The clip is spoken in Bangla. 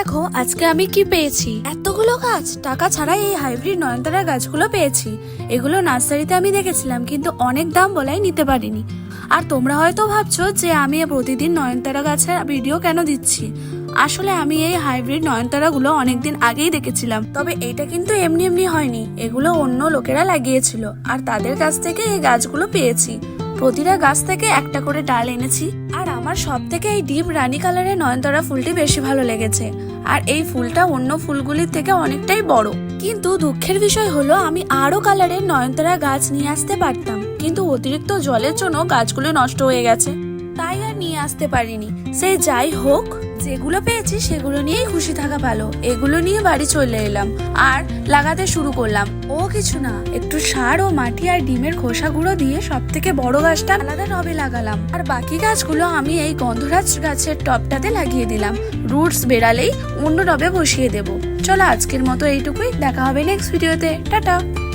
দেখো আজকে আমি কি পেয়েছি, এতগুলো গাছ। টাকা ছাড়াই এই হাইব্রিড নয়নতারা গাছগুলো পেয়েছি। এগুলো নার্সারিতে আমি দেখেছিলাম, কিন্তু অনেক দাম বলাই নিতে পারিনি। আর তোমরা হয়তো ভাবছো যে আমি প্রতিদিন নয়নতারা গাছের ভিডিও কেন দিচ্ছি। আসলে আমি এই হাইব্রিড নয়নতারা গুলো অনেকদিন আগেই দেখেছিলাম, তবে এটা কিন্তু এমনি এমনি হয়নি। এগুলো অন্য লোকেরা লাগিয়েছিল আর তাদের কাছ থেকে এই গাছগুলো পেয়েছি। প্রতিটা গাছ থেকে একটা করে ডাল এনেছি। আর আমার সব থেকে এই ডিপ রানী কালারের নয়নতারা ফুলটি বেশি ভালো লেগেছে। আর এই ফুলটা অন্য ফুলগুলির থেকে অনেকটাই বড়। কিন্তু দুঃখের বিষয় হলো আমি আরো কালারের নয়নতারা গাছ নিয়ে আসতে পারতাম, কিন্তু অতিরিক্ত জলের জন্য গাছগুলো নষ্ট হয়ে গেছে, তাই আর নিয়ে আসতে পারিনি। সে যাই হোক, যেগুলো পেয়েছি সেগুলো নিয়েই খুশি থাকা ভালো। এগুলো নিয়ে বাড়ি চলে এলাম আর লাগাতে শুরু করলাম। ও কিছু না, একটু সার ও মাটি আর ডিমের খোসা গুঁড়ো দিয়ে সব থেকে বড় গাছটা আলাদা টবে লাগালাম। আর বাকি গাছগুলো আমি এই গন্ধরাজ গাছের টবটাতে লাগিয়ে দিলাম। রুটস বেরালেই অন্য টবে বসিয়ে দেব। চলো আজকের মতো এইটুকুই, দেখা হবে নেক্সট ভিডিওতে। টাটা।